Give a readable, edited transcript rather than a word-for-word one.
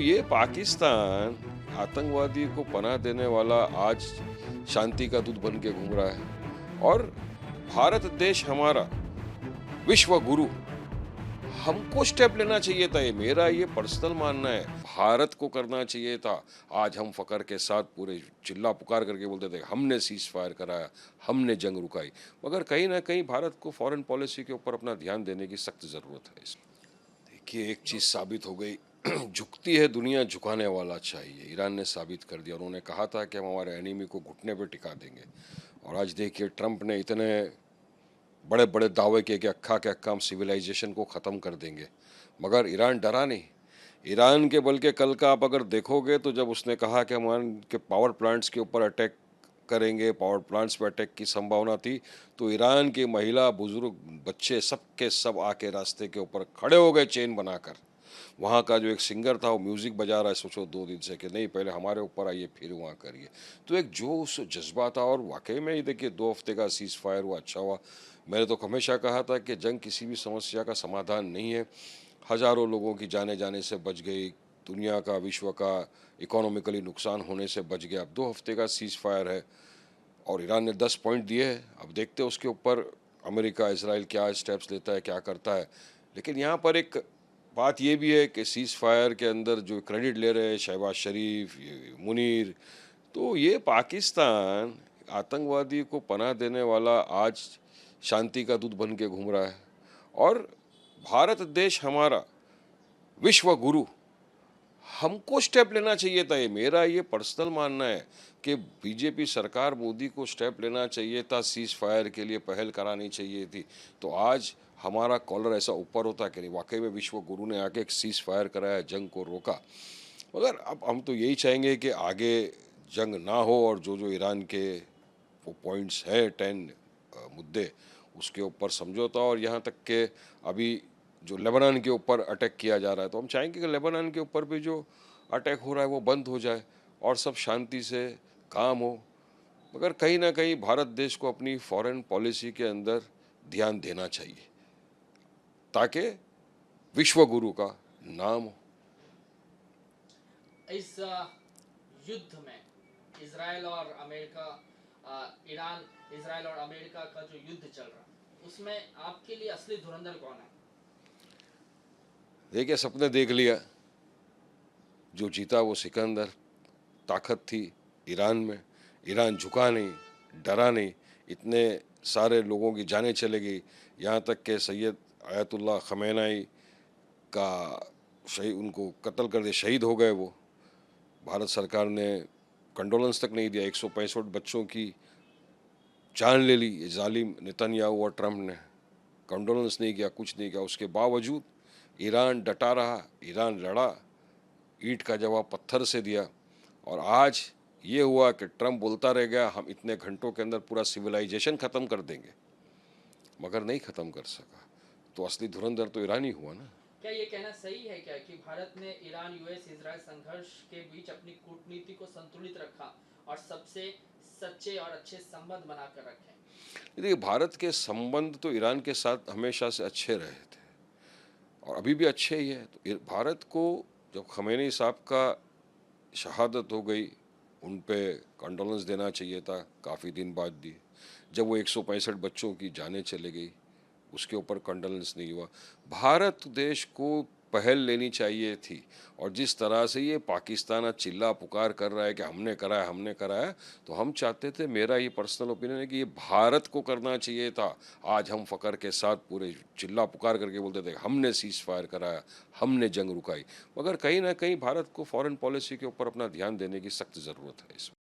ये पाकिस्तान आतंकवादी को पनाह देने वाला आज शांति का दूत बन के घूम रहा है और भारत देश हमारा विश्व गुरु हमको स्टेप लेना चाहिए था। ये मेरा ये पर्सनल मानना है, भारत को करना चाहिए था। आज हम फकर के साथ पूरे चिल्ला पुकार करके बोलते थे हमने सीज फायर कराया, हमने जंग रुकाई, मगर कहीं ना कहीं भारत को फॉरेन पॉलिसी के ऊपर अपना ध्यान देने की सख्त जरूरत है। देखिए, एक चीज साबित हो गई, झुकती है दुनिया, झुकाने वाला चाहिए। ईरान ने साबित कर दिया। उन्होंने कहा था कि हम हमारे एनिमी को घुटने पर टिका देंगे, और आज देखिए ट्रंप ने इतने बड़े बड़े दावे किए कि अक्खा के अक्खा हम सिविलाइजेशन को ख़त्म कर देंगे, मगर ईरान डरा नहीं। ईरान के बल्कि कल का आप अगर देखोगे तो जब उसने कहा कि हम के पावर प्लांट्स के ऊपर अटैक करेंगे, पावर प्लांट्स पर अटैक की संभावना थी, तो ईरान की महिला, बुजुर्ग, बच्चे सब के सब आके रास्ते के ऊपर खड़े हो गए चेन बनाकर। वहाँ का जो एक सिंगर था वो म्यूज़िक बजा रहा है, सोचो 2 दिन से, कि नहीं पहले हमारे ऊपर आइए फिर वहाँ करिए। तो एक जोश जज्बा था, और वाकई में ही देखिए 2 हफ्ते का सीज़ फायर हुआ, अच्छा हुआ। मैंने तो हमेशा कहा था कि जंग किसी भी समस्या का समाधान नहीं है। हज़ारों लोगों की जाने जाने से बच गई, दुनिया का, विश्व का इकोनॉमिकली नुकसान होने से बच गया। अब 2 हफ्ते का सीज़ फायर है और ईरान ने 10 पॉइंट दिए हैं। अब देखते हैं उसके ऊपर अमेरिका, इसराइल क्या स्टेप्स लेता है, क्या करता है। लेकिन यहाँ पर एक बात ये भी है कि सीज़ फायर के अंदर जो क्रेडिट ले रहे हैं शहबाज शरीफ, ये मुनीर, तो ये पाकिस्तान आतंकवादी को पनाह देने वाला आज शांति का दूत बन के घूम रहा है और भारत देश हमारा विश्व गुरु हमको स्टेप लेना चाहिए था। ये मेरा ये पर्सनल मानना है कि बीजेपी सरकार, मोदी को स्टेप लेना चाहिए था, सीज फायर के लिए पहल करानी चाहिए थी। तो आज हमारा कॉलर ऐसा ऊपर होता कि नहीं, वाकई में विश्व गुरु ने आके एक सीज फायर कराया, जंग को रोका। मगर अब हम तो यही चाहेंगे कि आगे जंग ना हो, और जो जो ईरान के वो पॉइंट्स हैं 10 मुद्दे, उसके ऊपर समझौता। और यहाँ तक के अभी जो लेबनान के ऊपर अटैक किया जा रहा है, तो हम चाहेंगे कि लेबनान के ऊपर भी जो अटैक हो रहा है वो बंद हो जाए और सब शांति से काम हो। मगर कहीं ना कहीं भारत देश को अपनी फॉरेन पॉलिसी के अंदर ध्यान देना चाहिए ताकि विश्व गुरु का नाम हो। इस युद्ध में इसराइल और अमेरिका, ईरान, इसराइल और अमेरिका का जो युद्ध चल रहा है, उसमें आपके लिए असली धुरंधर कौन है? देखिए, सपने देख लिया, जो जीता वो सिकंदर। ताकत थी ईरान में, ईरान झुका नहीं, डरा नहीं। इतने सारे लोगों की जानें चले गई, यहाँ तक के सैयद आयतुल्लाह खमेनाई का शहीद, उनको कत्ल कर दिया, शहीद हो गए वो। भारत सरकार ने कंडोलेंस तक नहीं दिया। 165 बच्चों की जान ले ली ये जालिम नेतन्याहू और ट्रंप ने। कंडोलेंस नहीं किया, कुछ नहीं किया। उसके बावजूद ईरान डटा रहा, ईरान लड़ा, ईंट का जवाब पत्थर से दिया। और आज ये हुआ कि ट्रंप बोलता रह गया हम इतने घंटों के अंदर पूरा सिविलाइजेशन ख़त्म कर देंगे, मगर नहीं ख़त्म कर सका। तो असली धुरंधर तो ईरान ही हुआ ना। क्या ये कहना सही है क्या कि भारत ने ईरान यूएस इजराइल संघर्ष के बीच अपनी कूटनीति को संतुलित रखा और सबसे सच्चे और अच्छे संबंध बनाकर रखे? देखिए, भारत के संबंध तो ईरान के साथ हमेशा से अच्छे रहे थे और अभी भी अच्छे ही है। तो भारत को जब खमेनी साहब का शहादत हो गई, उन पे कंडोलेंस देना चाहिए था, काफ़ी दिन बाद दिए। जब वो 165 बच्चों की जानें चले गई, उसके ऊपर कंडोलेंस नहीं हुआ। भारत देश को पहल लेनी चाहिए थी। और जिस तरह से ये पाकिस्तान आज चिल्ला पुकार कर रहा है कि हमने कराया, हमने कराया, तो हम चाहते थे, मेरा ये पर्सनल ओपिनियन है कि ये भारत को करना चाहिए था। आज हम फ़ख्र के साथ पूरे चिल्ला पुकार करके बोलते थे हमने सीज़ फायर कराया, हमने जंग रुकाई। मगर कहीं ना कहीं भारत को फॉरेन पॉलिसी के ऊपर अपना ध्यान देने की सख्त ज़रूरत है इसमें।